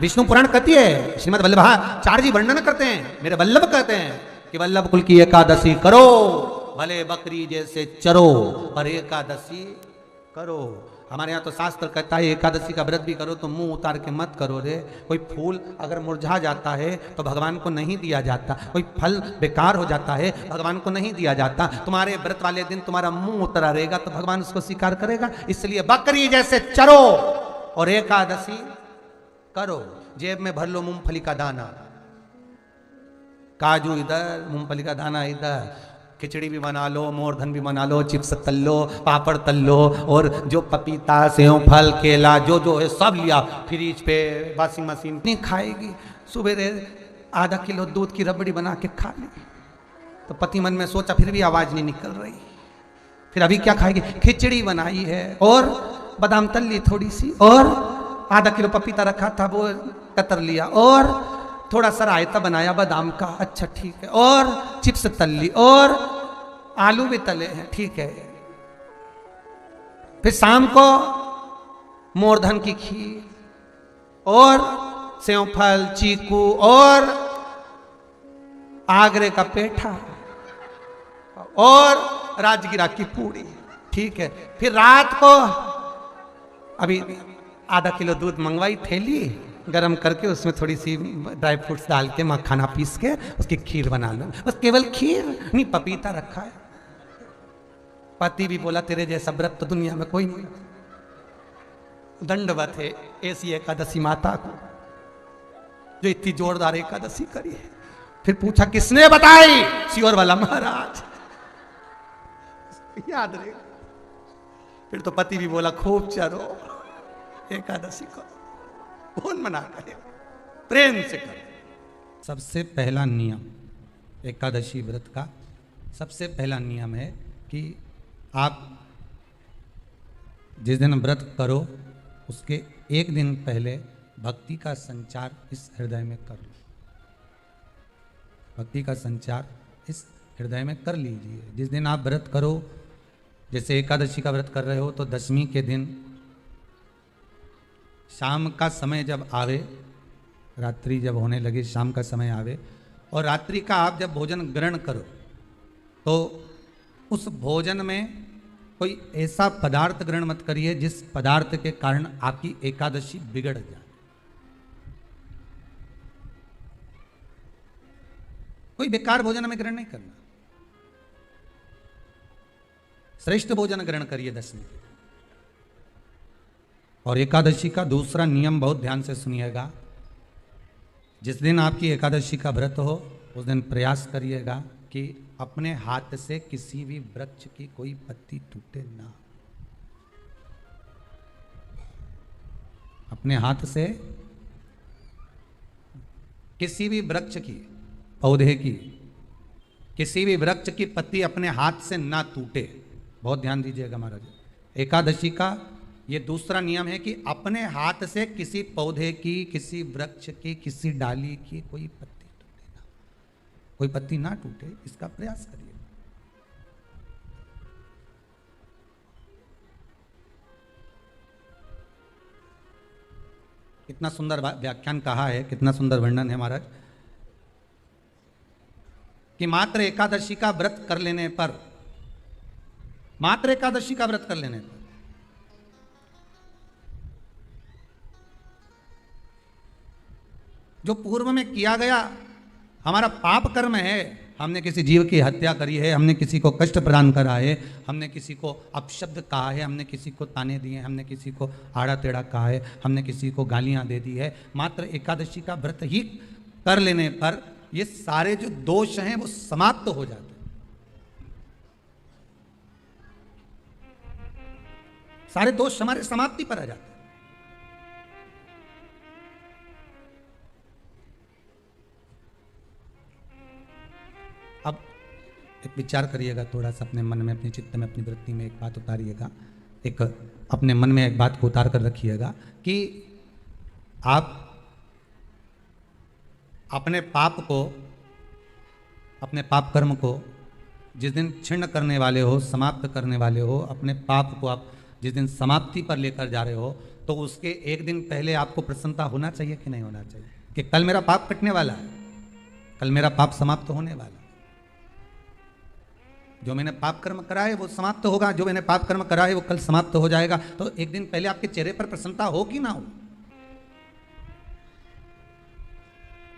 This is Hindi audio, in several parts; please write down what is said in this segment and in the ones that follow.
विष्णु पुराण कहती है, श्रीमद वल्लभाचार्य जी वर्णन करते हैं, मेरे वल्लभ कहते हैं कि वल्लभ कुल की एकादशी करो, भले बकरी जैसे चरो पर एकादशी करो। हमारे यहाँ तो शास्त्र कहता है एकादशी का व्रत भी करो तो मुंह उतार के मत करो रे। कोई फूल अगर मुरझा जाता है तो भगवान को नहीं दिया जाता, कोई फल बेकार हो जाता है भगवान को नहीं दिया जाता। तुम्हारे व्रत वाले दिन तुम्हारा मुंह उतरा रहेगा तो भगवान उसको स्वीकार करेगा। इसलिए बकरी जैसे चरो और एकादशी करो। जेब में भर लो मूंगफली का दाना, काजू इधर, मूंगफली का दाना इधर, खिचड़ी भी बना लो, मोरधन भी बना लो, चिप्स तल लो, पापड़ तल लो, और जो पपीता सेव फल केला जो है सब लिया फ्रिज पे, वॉशिंग मशीन नहीं खाएगी। सुबह आधा किलो दूध की रबड़ी बना के खा ली। तो पति मन में सोचा फिर भी आवाज नहीं निकल रही, फिर अभी क्या खाएगी? खिचड़ी बनाई है और बादाम तल ली थोड़ी सी, और आधा किलो पपीता रखा था वो कतर लिया, और थोड़ा सा रायता बनाया बादाम का, अच्छा ठीक है, और चिप्स तल ली, और आलू भी तले हैं, ठीक है। फिर शाम को मोरधन की खीर और सेवफल चीकू और आगरे का पेठा और राजगिरा की पूरी, ठीक है। फिर रात को अभी आधा किलो दूध मंगवाई, थैली गरम करके उसमें थोड़ी सी ड्राई फ्रूट्स डाल के मखाना पीस के उसकी खीर बना लो। बस केवल खीर नहीं, पपीता रखा है। पति भी बोला तेरे जैसा व्रत तो दुनिया में कोई नहीं। दंडवत है ऐसी एकादशी माता को जो इतनी जोरदार एकादशी करी है। फिर पूछा किसने बताई? सियोर वाला महाराज, याद रहे। फिर तो पति भी बोला खूब चरो, एकादशी को कौन मना करे, प्रेम से करो। सबसे पहला नियम एकादशी व्रत का, सबसे पहला नियम है कि आप जिस दिन व्रत करो उसके एक दिन पहले भक्ति का संचार इस हृदय में कर लो। भक्ति का संचार इस हृदय में कर लीजिए। जिस दिन आप व्रत करो, जैसे एकादशी का व्रत कर रहे हो तो दशमी के दिन शाम का समय जब आवे, रात्रि जब होने लगे, शाम का समय आवे और रात्रि का आप जब भोजन ग्रहण करो तो उस भोजन में कोई ऐसा पदार्थ ग्रहण मत करिए जिस पदार्थ के कारण आपकी एकादशी बिगड़ जाए। कोई बेकार भोजन हमें ग्रहण नहीं करना, श्रेष्ठ भोजन ग्रहण करिए दशमी। और एकादशी का दूसरा नियम बहुत ध्यान से सुनिएगा। जिस दिन आपकी एकादशी का व्रत हो उस दिन प्रयास करिएगा कि अपने हाथ से किसी भी वृक्ष की कोई पत्ती टूटे ना। अपने हाथ से किसी भी वृक्ष की, पौधे की, किसी भी वृक्ष की पत्ती अपने हाथ से ना टूटे। बहुत ध्यान दीजिएगा महाराज। एकादशी का ये दूसरा नियम है कि अपने हाथ से किसी पौधे की, किसी वृक्ष की, किसी डाली की कोई पत्ती टूटे ना, कोई पत्ती ना टूटे, इसका प्रयास करिए। कितना सुंदर व्याख्यान कहा है, कितना सुंदर वर्णन है महाराज कि मात्र एकादशी का व्रत कर लेने पर, मात्र एकादशी का व्रत कर लेने पर जो पूर्व में किया गया हमारा पाप कर्म है, हमने किसी जीव की हत्या करी है, हमने किसी को कष्ट प्रदान करा है, हमने किसी को अपशब्द कहा है, हमने किसी को ताने दिए, हमने किसी को आड़ा टेढ़ा कहा है, हमने किसी को गालियां दे दी है, मात्र एकादशी का व्रत ही कर लेने पर ये सारे जो दोष हैं वो समाप्त हो जाते हैं। सारे दोष हमारे समाप्ति पर आ जाते हैं। अब एक विचार करिएगा थोड़ा सा अपने मन में, अपने चित्त में, अपनी वृत्ति में एक बात उतारिएगा, एक अपने मन में एक बात को उतार कर रखिएगा कि आप अपने पाप को, अपने पाप कर्म को जिस दिन छिन्न करने वाले हो, समाप्त करने वाले हो, अपने पाप को आप जिस दिन समाप्ति पर लेकर जा रहे हो, तो उसके एक दिन पहले आपको प्रसन्नता होना चाहिए कि नहीं होना चाहिए कि कल मेरा पाप कटने वाला है, कल मेरा पाप समाप्त होने वाला है। जो मैंने पाप कर्म करा है वो समाप्त होगा, जो मैंने पाप कर्म करा है वो कल समाप्त हो जाएगा। तो एक दिन पहले आपके चेहरे पर प्रसन्नता हो कि ना हो,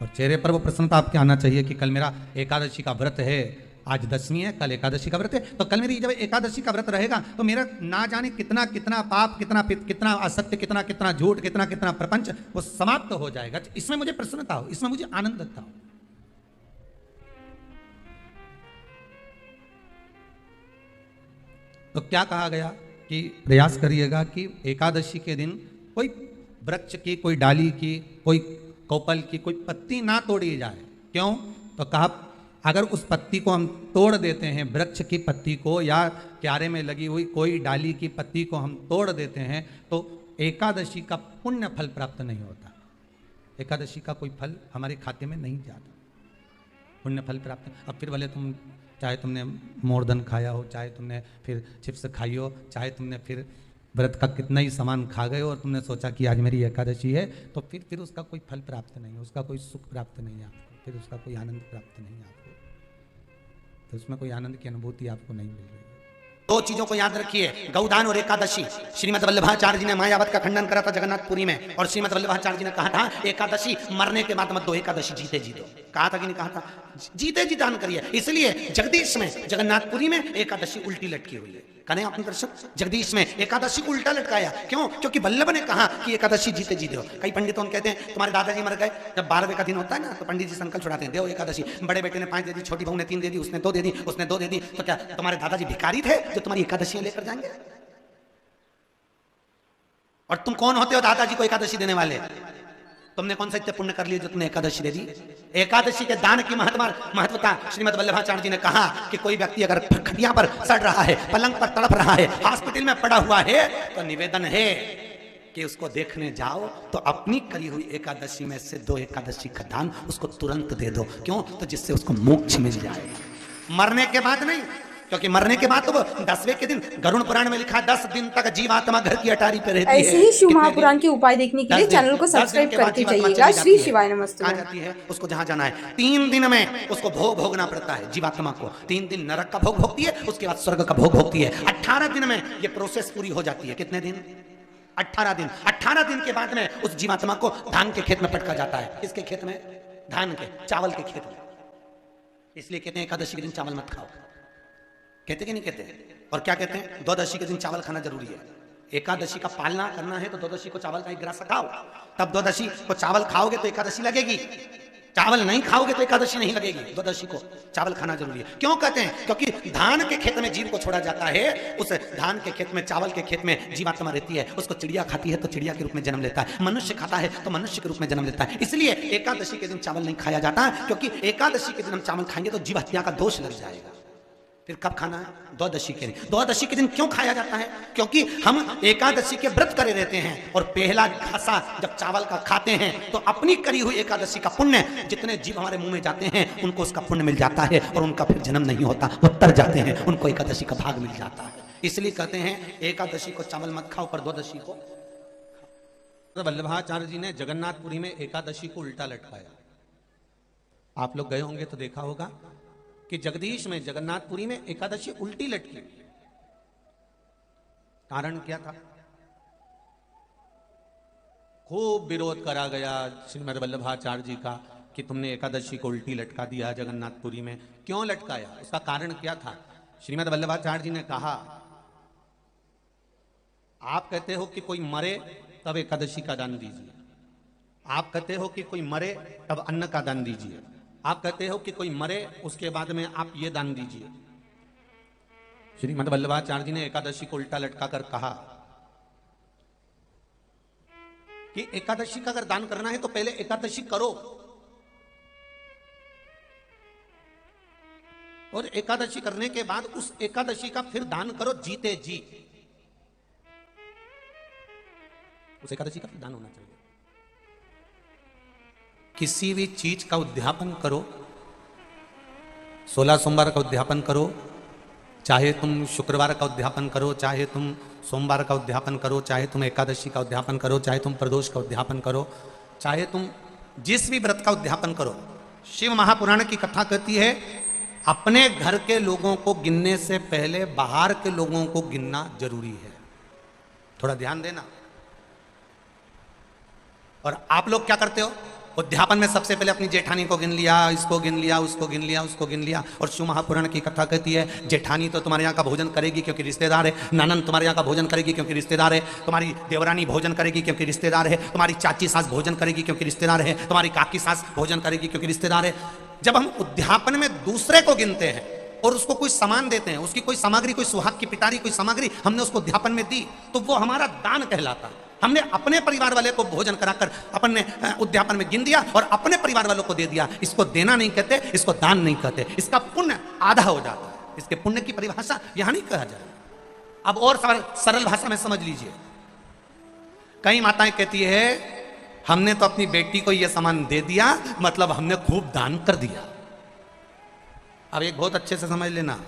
और चेहरे पर वो प्रसन्नता आपके आना चाहिए कि कल मेरा एकादशी का व्रत है, आज दशमी है, कल एकादशी का व्रत है, तो कल मेरी जब एकादशी का व्रत रहेगा तो मेरा ना जाने कितना कितना पाप, कितना कितना असत्य, कितना कितना झूठ, कितना कितना प्रपंच वो समाप्त हो जाएगा। इसमें मुझे प्रसन्नता हो, इसमें मुझे आनंदता हो। तो क्या कहा गया कि प्रयास करिएगा कि एकादशी के दिन कोई वृक्ष की, कोई डाली की, कोई कोपल की कोई पत्ती ना तोड़ी जाए। क्यों? तो कहा अगर उस पत्ती को हम तोड़ देते हैं, वृक्ष की पत्ती को या क्यारे में लगी हुई कोई डाली की पत्ती को हम तोड़ देते हैं तो एकादशी का पुण्य फल प्राप्त नहीं होता, एकादशी का कोई फल हमारे खाते में नहीं जाता, पुण्य फल प्राप्त। अब फिर भले तुम चाहे तुमने मोरधन खाया हो, चाहे तुमने फिर चिप्स खाई हो, चाहे तुमने फिर व्रत का कितना ही सामान खा गए और तुमने सोचा कि आज मेरी एकादशी है, तो फिर उसका कोई फल प्राप्त नहीं, उसका कोई सुख प्राप्त नहीं आपको, फिर उसका कोई आनंद प्राप्त नहीं आपको, तो उसमें कोई आनंद की अनुभूति आपको नहीं मिल रही है। दो चीजों को याद रखिए, गौदान और एकादशी। श्रीमद वल्लभाचार्य जी ने मायावत का खंडन करा था जगन्नाथपुरी में, और श्रीमद वल्लभाचार्य जी ने कहा था एकादशी मरने के बाद मत दो, एकादशी जीते जी दो। कहा था कि नहीं कहा था? जीते जी दान करिए। इसलिए जगदीश में, जगन्नाथपुरी में एकादशी उल्टी लटकी हुई है। करें अपने दर्शन, जगदीश में एकादशी को उल्टा लटकाया। क्यों? क्योंकि वल्लभ ने कहा कि एकादशी जीते जी दो। कई पंडितों कहते हैं तुम्हारे दादाजी मर गए, जब 12वें का दिन होता है ना तो पंडित जी संकल्प छुड़ाते हैं, दो एकादशी। बड़े बेटे ने 5 दे दी, छोटी बहू ने 3 दे दी, उसने 2 दे दी, उसने 2 दे दी, तो क्या तुम्हारे दादाजी भिखारी थे जो तुम्हारी एकादशी लेकर जाएंगे? और तुम कौन होते हो दादाजी को एकादशी देने वाले? तुमने कौन सा इतने पुण्य कर लिए जो तुमने एकादशी दे दी? एकादशी के दान की महत्वता श्रीमद वल्लभाचार्य जी ने कहा कि कोई व्यक्ति अगर खटिया पर सड़ रहा है, पलंग पर तड़प रहा है, हॉस्पिटल में पड़ा हुआ है, तो निवेदन है कि उसको देखने जाओ तो अपनी करी हुई एकादशी में से 2 एकादशी का दान उसको तुरंत दे दो। क्यों? तो जिससे उसको मोक्ष मिल जाए, मरने के बाद नहीं। क्योंकि मरने के बाद तो वो 10वें के दिन, गरुड़ पुराण में लिखा 10 दिन तक जीवात्मा घर की अटारी पे रहती है। ऐसे ही शिव महापुराण के उपाय देखने के लिए चैनल को सब्सक्राइब करके जाइएगा। श्री शिवाय नमस्ते। कहाँ जाती है? उसको जहाँ जाना है। 3 दिन में उसको भोग भोगना पड़ता है जीवात्मा को। 3 दिन नरक का भोग भोगती है, उसके बाद स्वर्ग का भोग भोगती है। 18 दिन में ये प्रोसेस पूरी हो जाती है। कितने दिन? 18 दिन। 18 दिन के बाद में उस जीवात्मा को धान के खेत में पटका जाता है। किसके खेत में? धान के, चावल के खेत में। इसलिए कहते हैं एकादशी के दिन चावल मत खाओ। कहते कि नहीं कहते? और क्या कहते हैं? द्वादशी के दिन चावल खाना जरूरी है। एकादशी का पालना करना है तो द्वादशी को चावल का 1 गिलास खाओ, तब द्वादशी को चावल खाओगे तो एकादशी लगेगी। चावल नहीं खाओगे तो एकादशी नहीं लगेगी। द्वादशी को चावल खाना जरूरी है। क्यों कहते हैं? क्योंकि धान के खेत में जीव को छोड़ा जाता है, उस धान के खेत में, चावल के खेत में जीवात्मा रहती है। उसको चिड़िया खाती है तो चिड़िया के रूप में जन्म लेता है, मनुष्य खाता है तो मनुष्य के रूप में जन्म लेता है। इसलिए एकादशी के दिन चावल नहीं खाया जाता, क्योंकि एकादशी के दिन हम चावल खाएंगे तो जीव हत्या का दोष लग जाएगा। फिर कब खाना है? द्वादशी के दिन। द्वादशी के दिन क्यों खाया जाता है? क्योंकि हम एकादशी के व्रत करे रहते हैं, और पहला घासा जब चावल का खाते हैं तो अपनी करी हुई एकादशी का पुण्य, जितने जीव हमारे मुंह में जाते हैं उनको उसका पुण्य मिल जाता है, और उनका फिर जन्म नहीं होता, वो तर जाते हैं, उनको एकादशी का भाग मिल जाता है। इसलिए कहते हैं एकादशी को चावल मत खाओ, पर द्वादशी को। वल्लभाचार्य जी ने जगन्नाथपुरी में एकादशी को उल्टा लटकाया। आप लोग गए होंगे तो देखा होगा कि जगदीश में, जगन्नाथपुरी में एकादशी उल्टी लटकी। कारण क्या था? खूब विरोध करा गया श्रीमद वल्लभाचार्य जी का कि तुमने एकादशी को उल्टी लटका दिया जगन्नाथपुरी में। क्यों लटकाया? उसका कारण क्या था? श्रीमद वल्लभाचार्य जी ने कहा, आप कहते हो कि कोई मरे तब एकादशी का दान दीजिए, आप कहते हो कि कोई मरे तब अन्न का दान दीजिए, आप कहते हो कि कोई मरे उसके बाद में आप ये दान दीजिए। श्रीमद वल्लभाचार्य जी ने एकादशी को उल्टा लटका कर कहा कि एकादशी का अगर दान करना है तो पहले एकादशी करो, और एकादशी करने के बाद उस एकादशी का फिर दान करो जीते जी। उस एकादशी का फिर दान होना चाहिए। किसी भी चीज का उद्यापन करो, 16 सोमवार का उद्यापन करो, चाहे तुम शुक्रवार का उद्यापन करो, चाहे तुम सोमवार का उद्यापन करो, चाहे तुम एकादशी का उद्यापन करो, चाहे तुम प्रदोष का उद्यापन करो, चाहे तुम जिस भी व्रत का उद्यापन करो, शिव महापुराण की कथा कहती है अपने घर के लोगों को गिनने से पहले बाहर के लोगों को गिनना जरूरी है। थोड़ा ध्यान देना। और आप लोग क्या करते हो? उद्यापन में सबसे पहले अपनी जेठानी को गिन लिया, इसको गिन लिया, उसको गिन लिया, उसको गिन लिया। और शिव महापुराण की कथा कहती है जेठानी तो तुम्हारे यहाँ का भोजन करेगी क्योंकि रिश्तेदार है, ननन तुम्हारे यहाँ का भोजन करेगी क्योंकि रिश्तेदार है, तुम्हारी देवरानी भोजन करेगी क्योंकि रिश्तेदार है, तुम्हारी चाची सास भोजन करेगी क्योंकि रिश्तेदार है, तुम्हारी काकी सास भोजन करेगी क्योंकि रिश्तेदार है। जब हम उद्यापन में दूसरे को गिनते हैं और उसको कोई सामान देते हैं, उसकी कोई सामग्री, कोई सुहाग की पिटारी, कोई सामग्री हमने उसको उद्यापन में दी, तो वो हमारा दान कहलाता है। हमने अपने परिवार वाले को भोजन कराकर अपन ने उद्यापन में गिन दिया और अपने परिवार वालों को दे दिया। इसको देना नहीं कहते, इसको दान नहीं कहते, इसका पुण्य आधा हो जाता है। इसके पुण्य की परिभाषा यहां नहीं कहा जाए। अब और सरल भाषा में समझ लीजिए। कई माताएं कहती है हमने तो अपनी बेटी को यह सामान दे दिया, मतलब हमने खूब दान कर दिया। अब एक बहुत अच्छे से समझ लेना,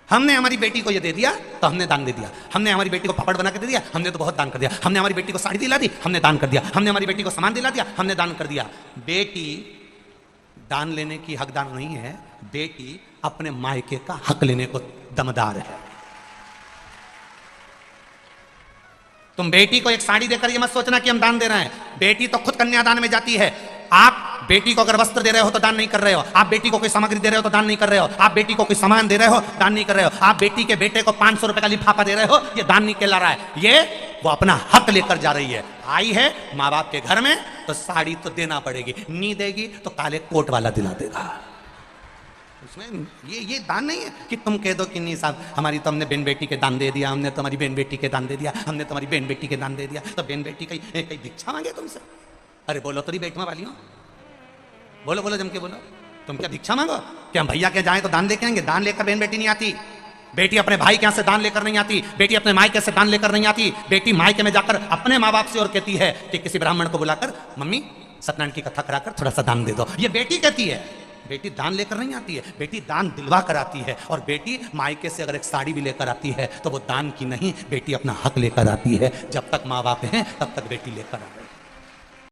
हमने हमारी बेटी को ये दे दिया तो हमने दान दे दिया, हमने हमारी बेटी को पापड़ बना के दे दिया, हमने तो बहुत दान कर दिया, हमने हमारी बेटी को साड़ी दिला दी, हमने दान कर दिया, हमने हमारी बेटी को सामान दिला दिया, हमने दान कर दिया। बेटी दान लेने की हकदार नहीं है, बेटी अपने मायके का हक लेने को दमदार है। तुम बेटी को एक साड़ी देकर ये मत सोचना कि हम दान दे रहे हैं। बेटी तो खुद कन्यादान में जाती है। आप बेटी को अगर वस्त्र दे रहे हो तो दान नहीं कर रहे हो, आप बेटी को कोई सामग्री दे रहे हो तो दान नहीं कर रहे हो, आप बेटी को कोई सामान दे रहे हो दान नहीं कर रहे हो, आप बेटी के बेटे को 500 रुपए का लिफाफा दे रहे हो, ये दान नहीं कहला रहा है। ये वो अपना हक लेकर जा रही है। आई है माँ बाप के घर में तो साड़ी तो देना पड़ेगी, नहीं देगी तो काले कोट वाला दिला देगा। उसमें ये दान नहीं है कि तुम कह दो कि नहीं साहब हमारी तो हमने बहन बेटी के दान दे दिया, हमने तुम्हारी बहन बेटी के दान दे दिया, हमने तुम्हारी बहन बेटी के दान दे दिया, तो बहन बेटी कहीं भिक्षा मांगे तुमसे? अरे बोलो तो बेटमा वालियों, बोलो बोलो जम के बोलो, तुम क्या भिक्षा मांगो? क्या हम भैया के जाएं तो दान लेके आएंगे? दान लेकर बहन बेटी नहीं आती। बेटी अपने भाई के यहाँ से दान लेकर नहीं आती, बेटी अपने मायके से दान लेकर नहीं आती। बेटी मायके में जाकर अपने माँ बाप से और कहती है कि किसी ब्राह्मण को बुलाकर मम्मी सत्यनारायण की कथा कराकर थोड़ा सा दान दे दो। ये बेटी कहती है। बेटी दान लेकर नहीं आती है, बेटी दान दिलवा कर आती है। और बेटी मायके से अगर एक साड़ी भी लेकर आती है तो वो दान की नहीं, बेटी अपना हक लेकर आती है। जब तक माँ बाप हैं तब तक बेटी लेकर आती है।